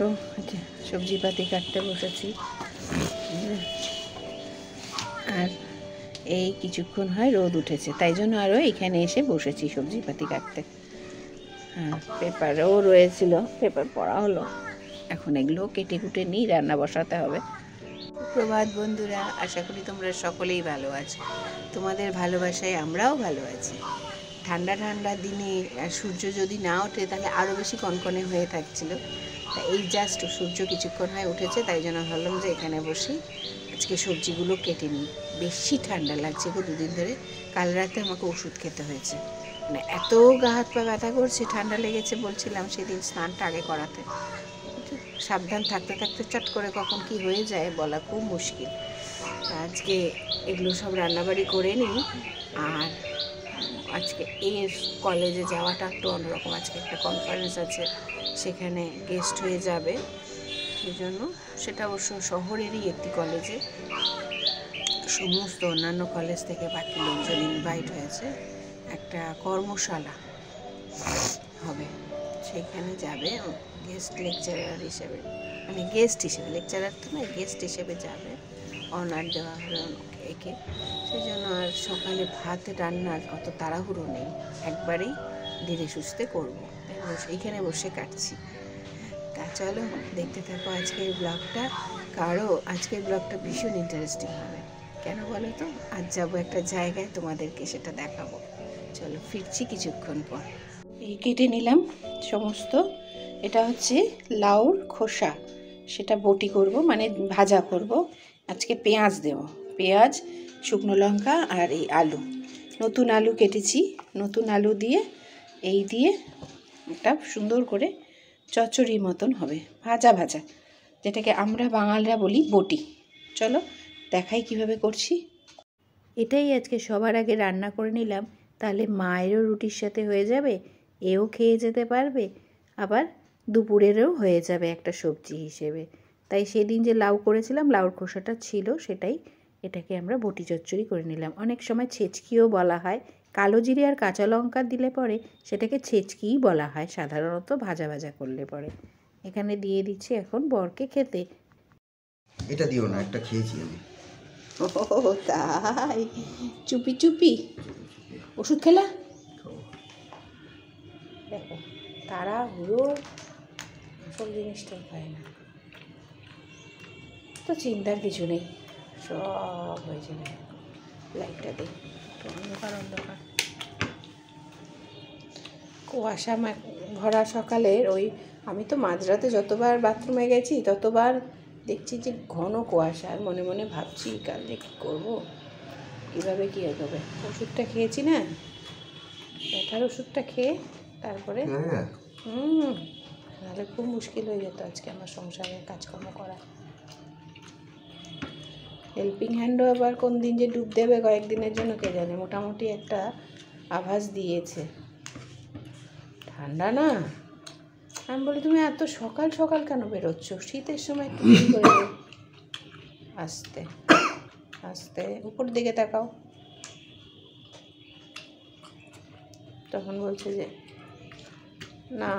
দেখো সবজিপাতি কাটতে বসেছি, আর এই কিছুক্ষণ হয় রোদ উঠেছে, তাই জন্য আরও এখানে এসে বসেছি সবজিপাতি কাটতে। হ্যাঁ, পেপারও রয়েছিল, পেপার পড়া হলো। এখন এগুলো কেটে কুটে নিই, রান্না বসাতে হবে। প্রভাত বন্ধুরা, আশা করি তোমরা সকলেই ভালো আছো। তোমাদের ভালোবাসায় আমরাও ভালো আছি। ঠান্ডা ঠান্ডা দিনে সূর্য যদি না ওঠে তাহলে আরও বেশি কনকনে হয়ে থাকছিল। তা এই জাস্ট সূর্য কিছুক্ষণ হয় উঠেছে, তাই জন্য ভাবলাম যে এখানে বসি আজকে সবজিগুলো কেটে নিই। বেশি ঠান্ডা লাগছে গো, দুদিন ধরে। কাল রাতে আমাকে ওষুধ খেতে হয়েছে, মানে এত গা হাত পা ব্যথা করছে, ঠান্ডা লেগেছে। বলছিলাম সেদিন স্নানটা আগে করাতে, সাবধান থাকতে থাকতে চট করে কখন কি হয়ে যায় বলা খুব মুশকিল। আজকে এগুলো সব রান্নাবাড়ি করে নিই। আর আজকে এর কলেজে যাওয়াটা একটু অন্যরকম। আজকে একটা কনফারেন্স আছে, সেখানে গেস্ট হয়ে যাবে, সেই জন্য। সেটা অবশ্য শহরেরই একটি কলেজে, সমস্ত অন্যান্য কলেজ থেকে বাকি লোকজন ইনভাইট হয়েছে। একটা কর্মশালা হবে, সেখানে যাবে গেস্ট লেকচারার হিসেবে, মানে গেস্ট হিসেবে, লেকচারার তো নয়, গেস্ট হিসেবে যাবে। অনার দেওয়া হলো একে, সেই জন্য আর সকালে ভাত রান্নার অত তাড়াহুড়ো নেই, একবারেই ধীরে সুস্থে করবো। এইখানে বসে কাটছি। তা চলো দেখতে থাকো আজকের ব্লগটা। কারো আজকের ব্লগটা ভীষণ ইন্টারেস্টিং হবে। কেন বলো তো? আজ যাবো একটা জায়গায়, তোমাদেরকে সেটা দেখাবো। চলো ফিরছি কিছুক্ষণ পর। এই কেটে নিলাম সমস্ত। এটা হচ্ছে লাউর খোসা, সেটা বটি করব, মানে ভাজা করব। আজকে পেঁয়াজ দেব, পেঁয়াজ, শুকনো লঙ্কা আর এই আলু, নতুন আলু কেটেছি। নতুন আলু দিয়ে এই দিয়ে একটা সুন্দর করে চচ্চড়ি মতন হবে, ভাজা ভাজা, যেটাকে আমরা বাঙালিরা বলি বটি। চলো দেখাই কিভাবে করছি। এটাই আজকে সবার আগে রান্না করে নিলাম, তাহলে মায়েরও রুটির সাথে হয়ে যাবে, এও খেয়ে যেতে পারবে, আবার দুপুরেরও হয়ে যাবে একটা সবজি হিসেবে। তাই সেদিন যে লাউ করেছিলাম, লাউর খোসাটা ছিল, সেটাই এটাকে আমরা বটি চচ্চড়ি করে নিলাম। অনেক সময় ছেচকিও বলা হয়, কালো জিরে আর কাঁচা লঙ্কা দিলে পরে সেটাকে ছেচকিই বলা হয় সাধারণত, ভাজা ভাজা করলে পরে। এখানে দিয়ে দিচ্ছি এখন বরকে খেতে। এটা দিও না, একটা খেয়েছি আমি। ও তাই, চুপি চুপি ওষুধ খেলা? দেখো তাড়াহুড়ো সব জিনিসটা খায় না, তো চিন্তার কিছু নেই, সব হয়ে যাবে। লাইটটা দিই, অন্ধকার অন্ধকার, কুয়াশা ভরা সকালের। ওই আমি তো মাঝরাতে যতবার বাথরুমে গেছি ততবার দেখছি যে ঘন কুয়াশা, আর মনে মনে ভাবছি কালকে কী করবো, কীভাবে কী এগোবে। ওষুধটা খেয়েছি না, ব্যথার ওষুধটা খেয়ে তারপরে নাহলে খুব মুশকিল হয়ে যেত আজকে আমার সংসারে কাজকর্ম করা। হেল্পিং হ্যান্ডও আবার কোন দিন যে ডুব দেবে কয়েকদিনের জন্য কে জানে। মোটামুটি একটা আভাস দিয়েছে। ঠান্ডা না, আমি বলি তুমি এত সকাল সকাল কেন বেরোচ্ছ? শীতের সময় একটু দেরি করে, আস্তে আস্তে উপর দিকে তাকাও। তখন বলছে যে না,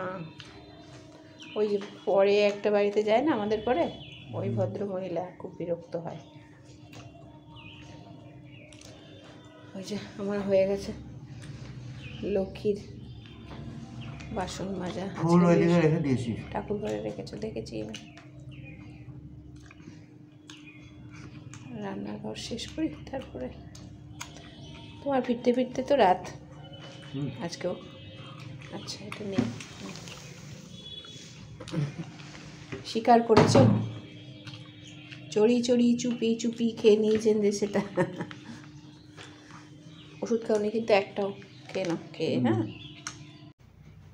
ওই যে পরে একটা বাড়িতে যায় না আমাদের পরে, ওই ভদ্র মহিলা খুব বিরক্ত হয়। ওই যে আমার হয়ে গেছে লক্ষ্মীর বাসন মাজা, ঠাকুর ঘরে রেখেছো দেখেছি আমি। রান্নাঘর শেষ করি, তারপরে তোমার ফিরতে ফিরতে তো রাত আজকেও। আচ্ছা এটা নেই, স্বীকার করেছ, চড়ি চড়ি চুপি চুপি খেয়ে নিয়েছেন যে সেটা। ওষুধ খাওনি কিন্তু একটাও, খেয়ে নাও, খেয়ে। হ্যাঁ,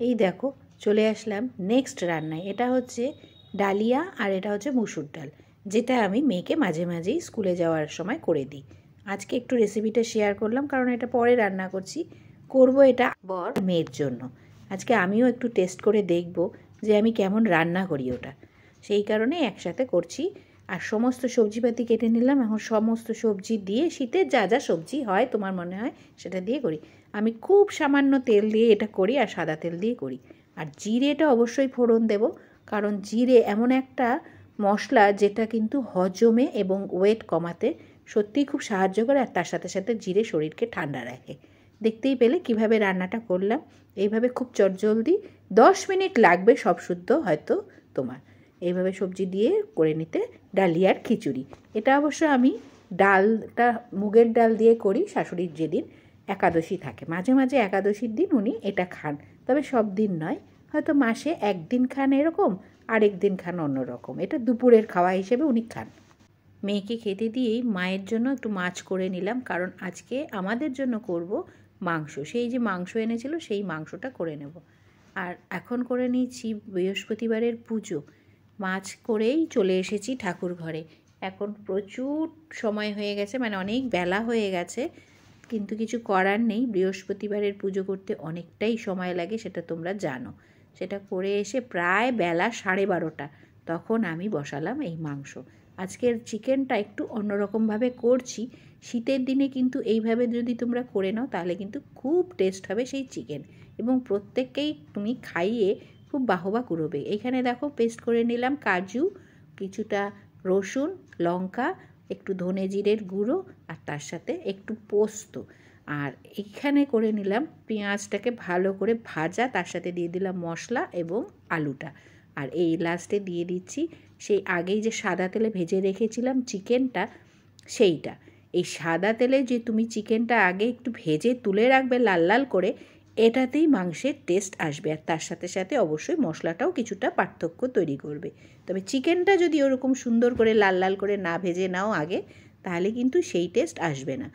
এই দেখো চলে আসলাম নেক্সট রান্নায়। এটা হচ্ছে ডালিয়া আর এটা হচ্ছে মুসুর ডাল, যেটা আমি মেয়েকে মাঝে মাঝেই স্কুলে যাওয়ার সময় করে দিই। আজকে একটু রেসিপিটা শেয়ার করলাম, কারণ এটা পরে রান্না করব এটা বর মেয়ের জন্য। আজকে আমিও একটু টেস্ট করে দেখব যে আমি কেমন রান্না করি ওটা, সেই কারণে একসাথে করছি। আর সমস্ত সবজিপাতি কেটে নিলাম। এখন সমস্ত সবজি দিয়ে, শীতের যা যা সবজি হয় তোমার মনে হয় সেটা দিয়ে করি। আমি খুব সামান্য তেল দিয়ে এটা করি, আর সাদা তেল দিয়ে করি। আর জিরেটা অবশ্যই ফোড়ন দেব, কারণ জিরে এমন একটা মশলা যেটা কিন্তু হজমে এবং ওয়েট কমাতে সত্যিই খুব সাহায্য করে, আর তার সাথে সাথে জিরে শরীরকে ঠান্ডা রাখে। দেখতেই পেলে কিভাবে রান্নাটা করলাম। এইভাবে খুব চটজলদি 10 মিনিট লাগবে সব শুদ্ধ হয়তো তোমার। এইভাবে সবজি দিয়ে করে নিতে ডালিয়ার খিচুড়ি। এটা অবশ্য আমি ডালটা মুগের ডাল দিয়ে করি শাশুড়ির যেদিন একাদশী থাকে। মাঝে মাঝে একাদশীর দিন উনি এটা খান, তবে সব দিন নয়, হয়তো মাসে একদিন খান এরকম, আরেক দিন খান অন্যরকম। এটা দুপুরের খাওয়া হিসেবে উনি খান। মেয়েকে খেতে দিয়েই মায়ের জন্য একটু মাছ করে নিলাম, কারণ আজকে আমাদের জন্য করব মাংস। সেই যে মাংস এনেছিল সেই মাংসটা করে নেব। আর এখন করে নিয়েছি বৃহস্পতিবারের পুজো। মাছ করেই চলে এসেছি ঠাকুর ঘরে। এখন প্রচুর সময় হয়ে গেছে, মানে অনেক বেলা হয়ে গেছে, কিন্তু কিছু করার নেই। বৃহস্পতিবারের পুজো করতে অনেকটাই সময় লাগে, সেটা তোমরা জানো। সেটা করে এসে প্রায় বেলা 12:30 তখন আমি বসালাম এই মাংস। আজকের চিকেনটা একটু অন্যরকমভাবে করছি। শীতের দিনে কিন্তু এইভাবে যদি তোমরা করে নাও তাহলে কিন্তু খুব টেস্ট হবে সেই চিকেন, এবং প্রত্যেককেই তুমি খাইয়ে খুব বাহবা কুড়োবে। এখানে দেখো পেস্ট করে নিলাম কাজু, কিছুটা রসুন, লঙ্কা, একটু ধনে জিরের গুঁড়ো, আর তার সাথে একটু পোস্ত। আর এখানে করে নিলাম পেঁয়াজটাকে ভালো করে ভাজা, তার সাথে দিয়ে দিলাম মশলা এবং আলুটা। আর এই লাস্টে দিয়ে দিচ্ছি সেই আগেই যে সাদা তেলে ভেজে রেখেছিলাম চিকেনটা, সেইটা। এই সাদা তেলে যে তুমি চিকেনটা আগে একটু ভেজে তুলে রাখবে লাল লাল করে, এটাতেই মাংসের টেস্ট আসবে। আর তার সাথে সাথে অবশ্যই মশলাটাও কিছুটা পার্থক্য তৈরি করবে। তবে চিকেনটা যদি ওরকম সুন্দর করে লাল লাল করে না ভেজে নাও আগে, তাহলে কিন্তু সেই টেস্ট আসবে না।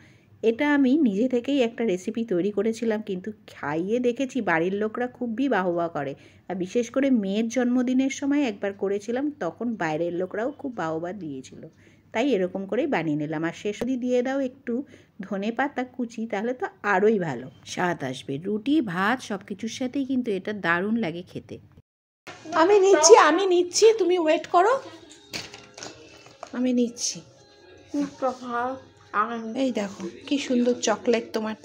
এটা আমি নিজে থেকেই একটা রেসিপি তৈরি করেছিলাম, কিন্তু খাইয়ে দেখেছি বাড়ির লোকরা খুবই বাহবা করে। আর বিশেষ করে মেয়ের জন্মদিনের সময় একবার করেছিলাম, তখন বাইরের লোকরাও খুব বাহবা দিয়েছিল। তাই এরকম করেই বানিয়ে নিলাম। আর শেষ যদি দিয়ে দাও একটু ধনেপাতা কুচি, তাহলে তো আরোই ভালো স্বাদ আসবে। রুটি ভাত সব কিছুর সাথেই কিন্তু এটা দারুণ লাগে খেতে। আমি নিচ্ছি, তুমি ওয়েট করো, আমি নিচ্ছি। এই দেখো কি সুন্দর চকলেট তোমার।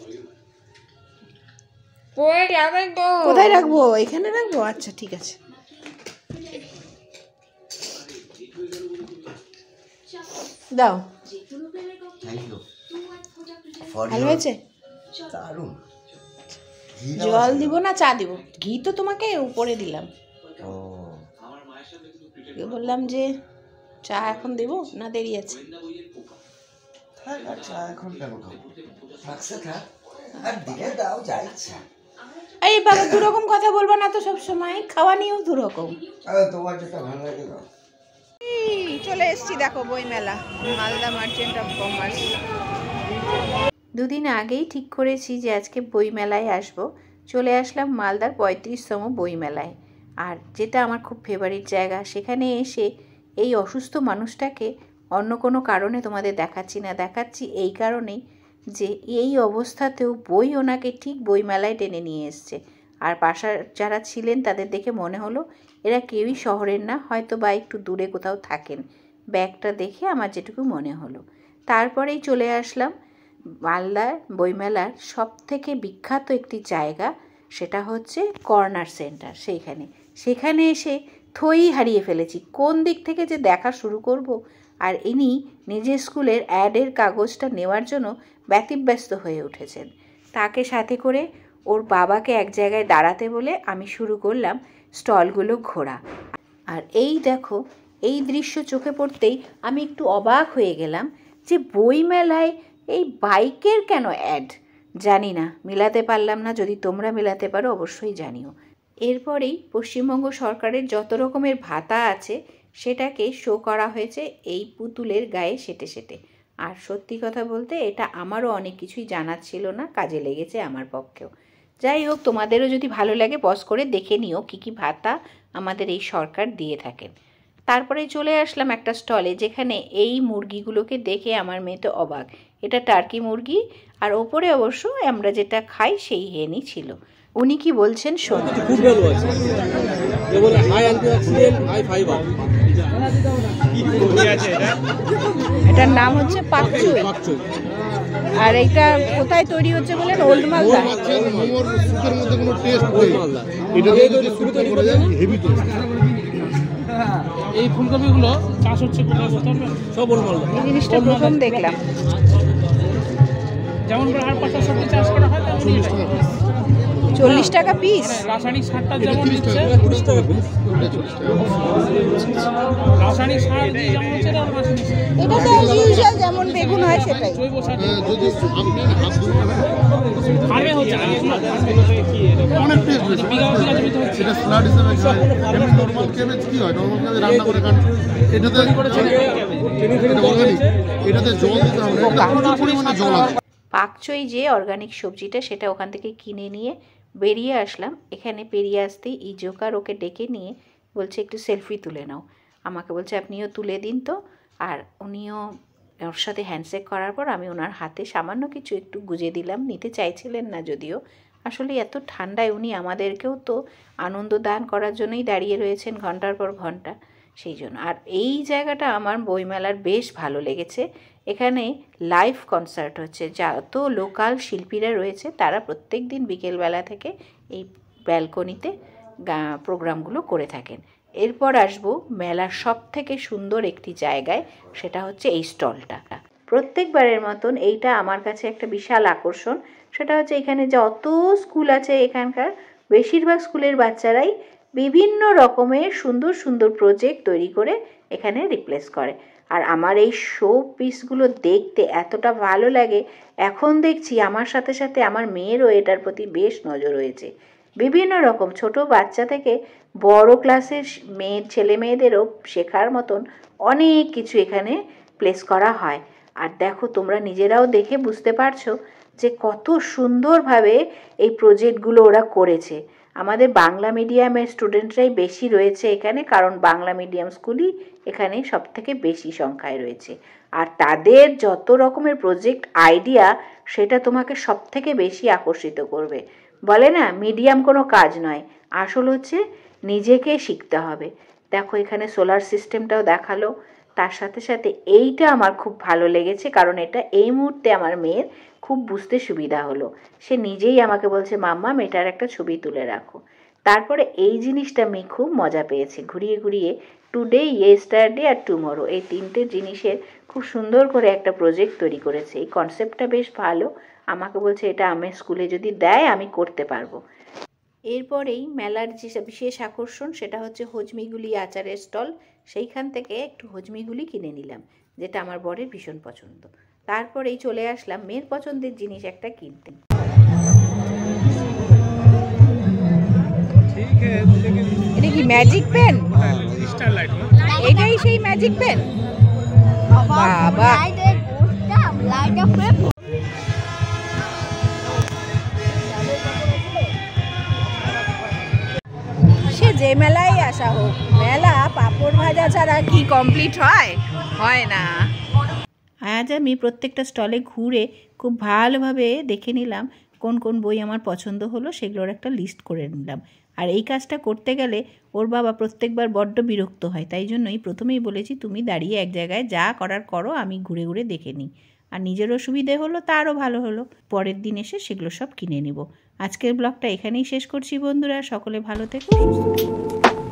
কোথায় রাখবো? এখানে রাখবো? আচ্ছা ঠিক আছে। দাও। ভালো হয়েছে? জল দিব না চা দিব? ঘি তো তোমাকে উপরে দিলাম। বললাম যে চা এখন দেব না দেরি আছে? এই বাবা দুরকম কথা বলবা না তো, সব সময় খাওয়া নিয়েও দুরকম। তোমার যেটা ভালো লাগে দাও। চলে এসেছি দেখো বইমেলা, মালদা মার্চেন্ট অফ কমার্স। দুদিন আগেই ঠিক করেছি যে আজকে বইমেলায় আসব। চলে আসলাম মালদার 35তম বইমেলায়। আর যেটা আমার খুব ফেভারিট জায়গা, সেখানে এসে এই অসুস্থ মানুষটাকে অন্য কোনো কারণে তোমাদের দেখাচ্ছি না, দেখাচ্ছি এই কারণেই যে এই অবস্থাতেও বই ওনাকে ঠিক বইমেলায় টেনে নিয়ে এসছে। আর পাশার যারা ছিলেন তাদের দেখে মনে হলো এরা কেউই শহরের না, হয়তো বা একটু দূরে কোথাও থাকেন। ব্যাগটা দেখে আমার যেটুকু মনে হলো। তারপরেই চলে আসলাম মালদা বইমেলার সবথেকে বিখ্যাত একটি জায়গা, সেটা হচ্ছে কর্নার সেন্টার। সেখানে এসে থই হারিয়ে ফেলেছি, কোন দিক থেকে যে দেখা শুরু করব। আর ইনি নিজের স্কুলের অ্যাডের কাগজটা নেওয়ার জন্য ব্যতিব্যস্ত হয়ে উঠেছেন। তাকে সাথে করে ওর বাবাকে এক জায়গায় দাঁড়াতে বলে আমি শুরু করলাম স্টলগুলো ঘোরা। আর এই দেখো, এই দৃশ্য চোখে পড়তেই আমি একটু অবাক হয়ে গেলাম যে বইমেলায় এই বাইকের কেন অ্যাড? জানি না, মেলাতে পারলাম না। যদি তোমরা মেলাতে পারো অবশ্যই জানিও। এরপরেই পশ্চিমবঙ্গ সরকারের যত রকমের ভাতা আছে সেটাকে শো করা হয়েছে এই পুতুলের গায়ে সেটে সেটে। আর সত্যি কথা বলতে এটা আমারও অনেক কিছুই জানার ছিল না, কাজে লেগেছে আমার পক্ষেও। যাই হোক, তোমাদেরও যদি ভালো লাগে পজ করে দেখে নিও কী কী ভাতা আমাদের এই সরকার দিয়ে থাকেন। তারপরে চলে আসলাম একটা স্টলে, যেখানে এই মুরগিগুলোকে দেখে আমার মেয়ে তো অবাক। এটা টার্কি মুরগি, আর ওপরে অবশ্য আমরা যেটা খাই সেই হেনই ছিল। উনি কি বলছেন শোনো। খুব ভালো আছে, যেমন হাই অ্যান্টিঅক্সিডেন্ট, হাই ফাইবার। এটার নাম হচ্ছে পাকচুই। আর এটা কোথায় তৈরি হচ্ছে বলেন? ওল্ড মালদা। মোমোর সুপের মধ্যে কোনো টেস্ট নেই, এটা দিয়ে যদি শুরু করে যায় হেভি টেস্ট। এই ফুলকপিগুলো চাষ হচ্ছে কোথায় বলতে পারবেন? সব ওর মালদা। এই জিনিসটা প্রথম দেখলাম। যেমন করে আর পাতা সবজি চাষ করা হয় তেমনই হয়। 40 টাকা পিস। মানে রাসায়নিক সারটা যেমন দিচ্ছে 30 টাকা পিস। রাসায়নিক সার দিয়ে যেমন হচ্ছে এটা রাসায়নিক সার। এটা তো ইউজুয়াল যেমন বেগুন হয় সেটাই। জৈব সার যদি আপনি হাত ফার্মে হচ্ছে না, এগুলো কি অনেক টেস্ট বেশি। বিঘা বিঘা জমিতে হচ্ছে। এটা স্যালাড হিসেবে খায়। এমনি নরমাল ক্যাবেজ কি হয়? নরমাল ক্যাবেজ রান্না করে খান। এটাতে অর্গানিক। এটাতে জল দিতে হবে না। এটা প্রচুর পরিমাণে জল আছে। পাকচই যে অর্গানিক সবজিটা সেটা ওখান থেকে কিনে নিয়ে বেরিয়ে আসলাম। এখানে পেরিয়ে আসতেই ইজোকার ওকে ডেকে নিয়ে বলছে একটু সেলফি তুলে নাও। আমাকে বলছে আপনিও তুলে দিন তো। আর উনিও ওর সাথে হ্যান্ডশেক করার পর আমি ওনার হাতে সামান্য কিছু একটু গুজে দিলাম। নিতে চাইছিলেন না যদিও। আসলে এত ঠান্ডায় উনি আমাদেরকেও তো আনন্দ দান করার জন্যই দাঁড়িয়ে রয়েছেন ঘন্টার পর ঘন্টা, সেই জন্য। আর এই জায়গাটা আমার বইমেলার বেশ ভালো লেগেছে। এখানে লাইভ কনসার্ট হচ্ছে। যত লোকাল শিল্পীরা রয়েছে তারা প্রত্যেক দিন বিকেলবেলা থেকে এই ব্যালকনিতে প্রোগ্রামগুলো করে থাকেন। এরপর আসবো মেলার সব থেকে সুন্দর একটি জায়গায়, সেটা হচ্ছে এই স্টলটা। প্রত্যেকবারের মতন এইটা আমার কাছে একটা বিশাল আকর্ষণ। সেটা হচ্ছে এখানে যত স্কুল আছে এখানকার বেশিরভাগ স্কুলের বাচ্চারাই বিভিন্ন রকমের সুন্দর সুন্দর প্রজেক্ট তৈরি করে এখানে রিপ্লেস করে। আর আমার এই শো পিসগুলো দেখতে এতটা ভালো লাগে। এখন দেখছি আমার সাথে সাথে আমার মেয়েরও এটার প্রতি বেশ নজর হয়েছে। বিভিন্ন রকম ছোট বাচ্চা থেকে বড় ক্লাসের ছেলে মেয়েদেরও শেখার মতন অনেক কিছু এখানে প্লেস করা হয়। আর দেখো তোমরা নিজেরাও দেখে বুঝতে পারছো যে কত সুন্দরভাবে এই প্রজেক্টগুলো ওরা করেছে। আমাদের বাংলা মিডিয়ামের স্টুডেন্টরাই বেশি রয়েছে এখানে, কারণ বাংলা মিডিয়াম স্কুলই এখানে সব থেকে বেশি সংখ্যায় রয়েছে। আর তাদের যত রকমের প্রজেক্ট আইডিয়া সেটা তোমাকে সব থেকে বেশি আকর্ষিত করবে। বলে না মিডিয়াম কোনো কাজ নয়, আসল হচ্ছে নিজেকে শিখতে হবে। দেখো এখানে সোলার সিস্টেমটাও দেখালো। তার সাথে সাথে এইটা আমার খুব ভালো লেগেছে, কারণ এটা এই মুহূর্তে আমার মেয়ের খুব বুঝতে সুবিধা হলো। সে নিজেই আমাকে বলছে মাম্মা এটার একটা ছবি তুলে রাখো। তারপরে এই জিনিসটা আমি খুব মজা পেয়েছি। ঘুরিয়ে ঘুরিয়ে টুডে, ইয়েস্টারডে আর টুমরো এই তিনটে জিনিসের খুব সুন্দর করে একটা প্রজেক্ট তৈরি করেছে। এই কনসেপ্টটা বেশ ভালো। আমাকে বলছে এটা আমি স্কুলে যদি দেয় আমি করতে পারবো। এরপরেই মেলার যে বিশেষ আকর্ষণ সেটা হচ্ছে হজমিগুলি আচারের স্টল। সেইখান থেকে একটু হজমিগুলি কিনে নিলাম, যেটা আমার বরের ভীষণ পছন্দ। তারপরেই চলে আসলাম মেয়ের পছন্দের জিনিস একটা কিনতে। এটা কি ম্যাজিক পেন? এটাই সেই ম্যাজিক পেন? বাবা সে যে মেলায় আসা হোক, মেলা পাঁপড় ভাজা ছাড়া কি কমপ্লিট হয়? হয় না। আজ আমি প্রত্যেকটা স্টলে ঘুরে খুব ভালোভাবে দেখে নিলাম কোন কোন বই আমার পছন্দ হলো, সেগুলোর একটা লিস্ট করে নিলাম। আর এই কাজটা করতে গেলে ওর বাবা প্রত্যেকবার বড্ড বিরক্ত হয়, তাই জন্যই প্রথমেই বলেছি তুমি দাঁড়িয়ে এক জায়গায় যা করার করো, আমি ঘুরে ঘুরে দেখে নিই। আর নিজেরও সুবিধে হলো, তারও ভালো হলো। পরের দিন এসে সেগুলো সব কিনে নেব। আজকের ব্লগটা এখানেই শেষ করছি বন্ধুরা। সকলে ভালো থেকো, সুস্থ থেকো।